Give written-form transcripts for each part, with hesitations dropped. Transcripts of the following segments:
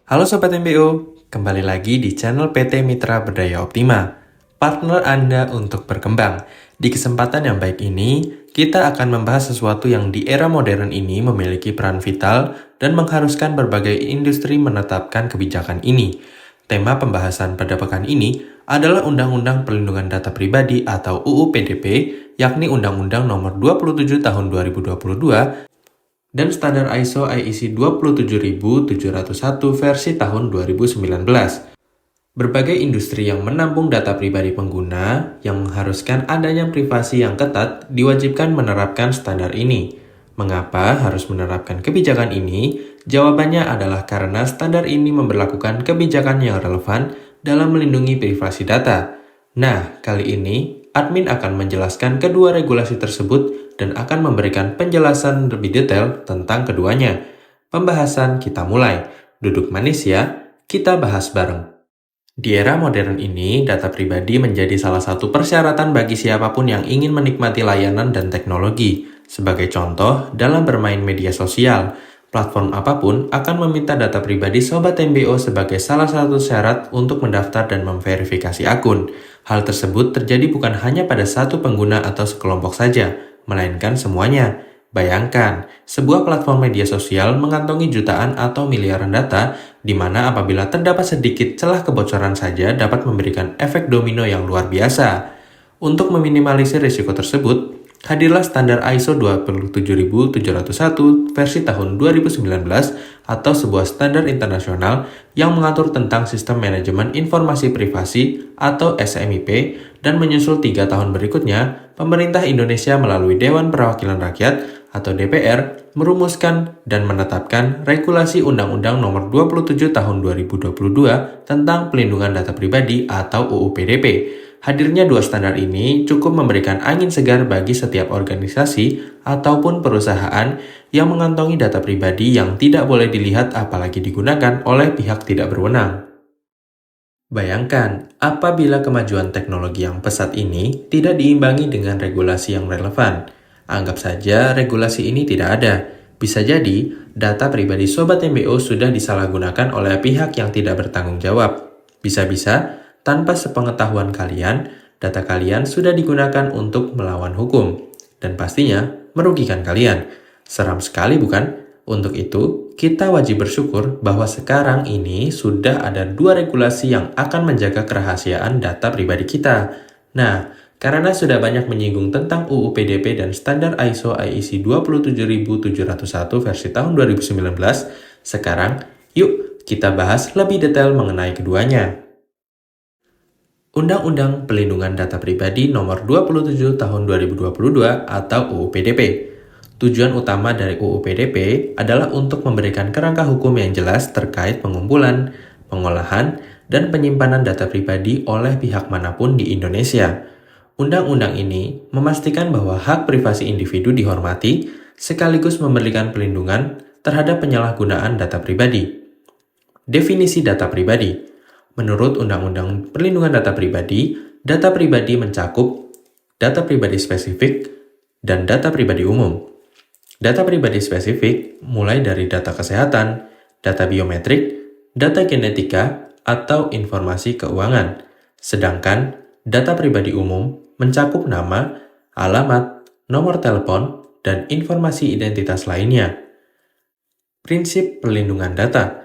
Halo Sobat MBO, kembali lagi di channel PT Mitra Berdaya Optima, partner Anda untuk berkembang. Di kesempatan yang baik ini, kita akan membahas sesuatu yang di era modern ini memiliki peran vital dan mengharuskan berbagai industri menetapkan kebijakan ini. Tema pembahasan pada pekan ini adalah Undang-Undang Perlindungan Data Pribadi atau UU PDP, yakni Undang-Undang Nomor 27 Tahun 2022 dan standar ISO IEC 27701 versi tahun 2019. Berbagai industri yang menampung data pribadi pengguna yang mengharuskan adanya privasi yang ketat diwajibkan menerapkan standar ini. Mengapa harus menerapkan kebijakan ini? Jawabannya adalah karena standar ini memberlakukan kebijakan yang relevan dalam melindungi privasi data. Nah, kali ini admin akan menjelaskan kedua regulasi tersebut dan akan memberikan penjelasan lebih detail tentang keduanya. Pembahasan kita mulai. Duduk manis ya, kita bahas bareng. Di era modern ini, data pribadi menjadi salah satu persyaratan bagi siapapun yang ingin menikmati layanan dan teknologi. Sebagai contoh, dalam bermain media sosial, platform apapun akan meminta data pribadi Sobat MBO sebagai salah satu syarat untuk mendaftar dan memverifikasi akun. Hal tersebut terjadi bukan hanya pada satu pengguna atau sekelompok saja, melainkan semuanya. Bayangkan, sebuah platform media sosial mengantongi jutaan atau miliaran data, di mana apabila terdapat sedikit celah kebocoran saja dapat memberikan efek domino yang luar biasa. Untuk meminimalisir risiko tersebut, hadirlah standar ISO 27701 versi tahun 2019 atau sebuah standar internasional yang mengatur tentang sistem manajemen informasi privasi atau SMIP, dan menyusul 3 tahun berikutnya, pemerintah Indonesia melalui Dewan Perwakilan Rakyat atau DPR merumuskan dan menetapkan regulasi Undang-Undang Nomor 27 Tahun 2022 tentang Pelindungan Data Pribadi atau UU PDP. Hadirnya dua standar ini cukup memberikan angin segar bagi setiap organisasi ataupun perusahaan yang mengantongi data pribadi yang tidak boleh dilihat apalagi digunakan oleh pihak tidak berwenang. Bayangkan, apabila kemajuan teknologi yang pesat ini tidak diimbangi dengan regulasi yang relevan. Anggap saja regulasi ini tidak ada. Bisa jadi, data pribadi Sobat MBO sudah disalahgunakan oleh pihak yang tidak bertanggung jawab. Bisa-bisa, tanpa sepengetahuan kalian, data kalian sudah digunakan untuk melawan hukum. Dan pastinya, merugikan kalian. Seram sekali bukan? Untuk itu, kita wajib bersyukur bahwa sekarang ini sudah ada dua regulasi yang akan menjaga kerahasiaan data pribadi kita. Nah, karena sudah banyak menyinggung tentang UU PDP dan standar ISO IEC 27701 versi tahun 2019, sekarang yuk kita bahas lebih detail mengenai keduanya. Undang-Undang Pelindungan Data Pribadi Nomor 27 Tahun 2022 atau UU PDP. Tujuan utama dari UU PDP adalah untuk memberikan kerangka hukum yang jelas terkait pengumpulan, pengolahan, dan penyimpanan data pribadi oleh pihak manapun di Indonesia. Undang-undang ini memastikan bahwa hak privasi individu dihormati, sekaligus memberikan pelindungan terhadap penyalahgunaan data pribadi. Definisi data pribadi. Menurut Undang-Undang Perlindungan Data pribadi mencakup data pribadi spesifik dan data pribadi umum. Data pribadi spesifik mulai dari data kesehatan, data biometrik, data genetika, atau informasi keuangan. Sedangkan data pribadi umum mencakup nama, alamat, nomor telepon, dan informasi identitas lainnya. Prinsip perlindungan data.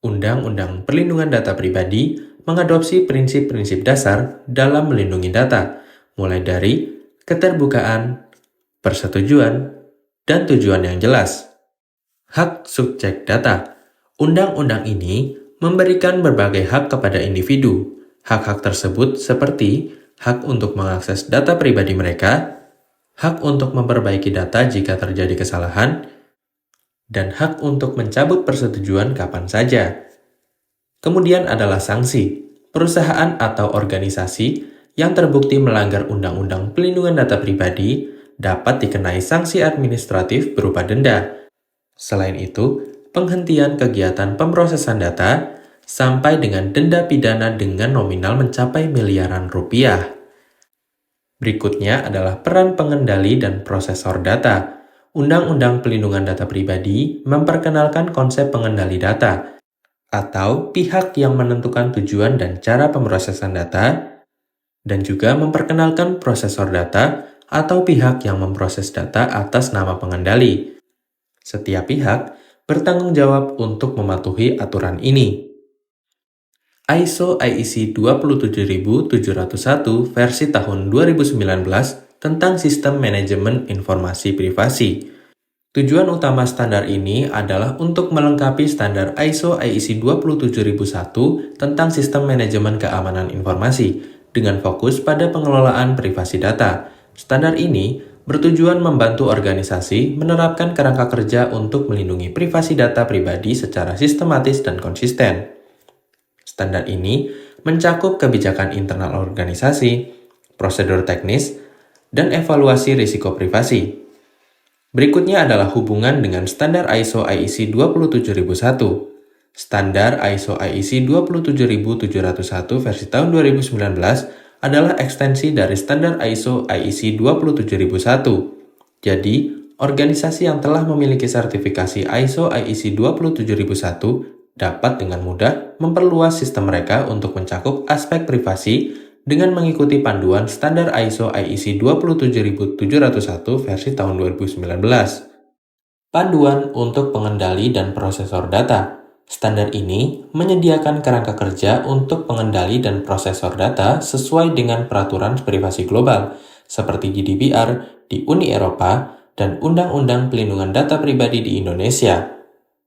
Undang-Undang Perlindungan Data Pribadi mengadopsi prinsip-prinsip dasar dalam melindungi data, mulai dari keterbukaan, persetujuan, dan tujuan yang jelas. Hak subjek data. Undang-undang ini memberikan berbagai hak kepada individu. Hak-hak tersebut seperti hak untuk mengakses data pribadi mereka, hak untuk memperbaiki data jika terjadi kesalahan, dan hak untuk mencabut persetujuan kapan saja. Kemudian adalah sanksi. Perusahaan atau organisasi yang terbukti melanggar Undang-Undang Perlindungan Data Pribadi dapat dikenai sanksi administratif berupa denda. Selain itu, penghentian kegiatan pemrosesan data sampai dengan denda pidana dengan nominal mencapai miliaran rupiah. Berikutnya adalah peran pengendali dan prosesor data. Undang-Undang Pelindungan Data Pribadi memperkenalkan konsep pengendali data. atau pihak yang menentukan tujuan dan cara pemrosesan data, dan juga memperkenalkan prosesor data atau pihak yang memproses data atas nama pengendali. Setiap pihak bertanggung jawab untuk mematuhi aturan ini. ISO IEC 27701 versi tahun 2019 tentang Sistem Manajemen Informasi Privasi. Tujuan utama standar ini adalah untuk melengkapi standar ISO IEC 27001 tentang Sistem Manajemen Keamanan Informasi dengan fokus pada pengelolaan privasi data. Standar ini bertujuan membantu organisasi menerapkan kerangka kerja untuk melindungi privasi data pribadi secara sistematis dan konsisten. Standar ini mencakup kebijakan internal organisasi, prosedur teknis, dan evaluasi risiko privasi. Berikutnya adalah hubungan dengan standar ISO IEC 27001. Standar ISO IEC 27701 versi tahun 2019 adalah ekstensi dari standar ISO IEC 27001. Jadi, organisasi yang telah memiliki sertifikasi ISO IEC 27001 dapat dengan mudah memperluas sistem mereka untuk mencakup aspek privasi dengan mengikuti panduan standar ISO IEC 27701 versi tahun 2019. Panduan untuk pengendali dan prosesor data. Standar ini menyediakan kerangka kerja untuk pengendali dan prosesor data sesuai dengan peraturan privasi global, seperti GDPR di Uni Eropa dan Undang-Undang Pelindungan Data Pribadi di Indonesia.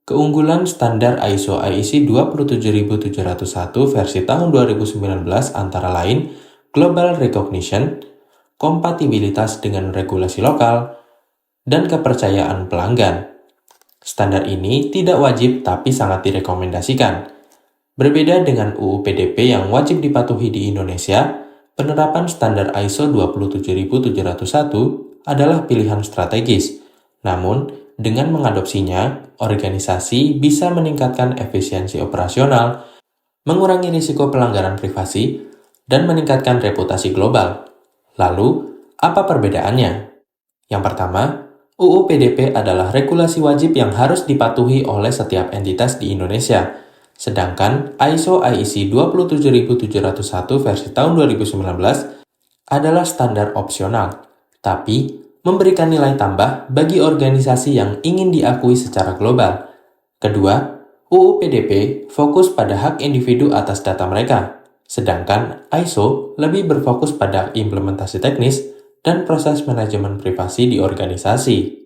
Keunggulan standar ISO IEC 27701 versi tahun 2019 antara lain global recognition, kompatibilitas dengan regulasi lokal, dan kepercayaan pelanggan. Standar ini tidak wajib tapi sangat direkomendasikan. Berbeda dengan UU PDP yang wajib dipatuhi di Indonesia, penerapan standar ISO 27701 adalah pilihan strategis. Namun, dengan mengadopsinya, organisasi bisa meningkatkan efisiensi operasional, mengurangi risiko pelanggaran privasi, dan meningkatkan reputasi global. Lalu, apa perbedaannya? Yang pertama, UU PDP adalah regulasi wajib yang harus dipatuhi oleh setiap entitas di Indonesia, sedangkan ISO IEC 27701 versi tahun 2019 adalah standar opsional, tapi memberikan nilai tambah bagi organisasi yang ingin diakui secara global. Kedua, UU PDP fokus pada hak individu atas data mereka, sedangkan ISO lebih berfokus pada implementasi teknis dan proses manajemen privasi di organisasi.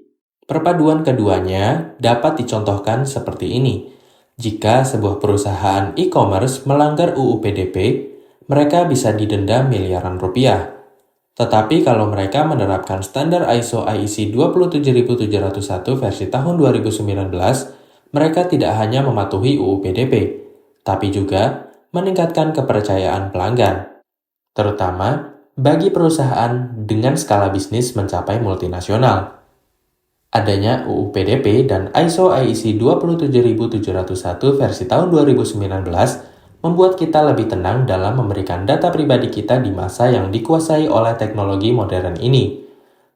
Perpaduan keduanya dapat dicontohkan seperti ini. Jika sebuah perusahaan e-commerce melanggar UU PDP, mereka bisa didenda miliaran rupiah. Tetapi kalau mereka menerapkan standar ISO IEC 27701 versi tahun 2019, mereka tidak hanya mematuhi UU PDP, tapi juga meningkatkan kepercayaan pelanggan, terutama bagi perusahaan dengan skala bisnis mencapai multinasional. Adanya UU PDP dan ISO IEC 27701 versi tahun 2019 membuat kita lebih tenang dalam memberikan data pribadi kita di masa yang dikuasai oleh teknologi modern ini.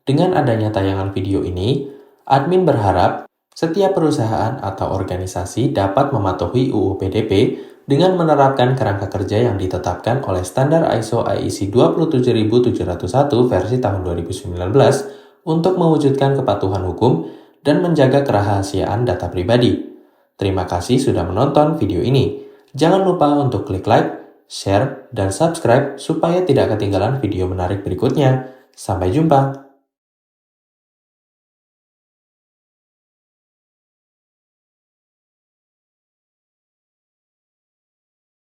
Dengan adanya tayangan video ini, admin berharap setiap perusahaan atau organisasi dapat mematuhi UU PDP dengan menerapkan kerangka kerja yang ditetapkan oleh standar ISO IEC 27701 versi tahun 2019 untuk mewujudkan kepatuhan hukum dan menjaga kerahasiaan data pribadi. Terima kasih sudah menonton video ini. Jangan lupa untuk klik like, share, dan subscribe supaya tidak ketinggalan video menarik berikutnya. Sampai jumpa!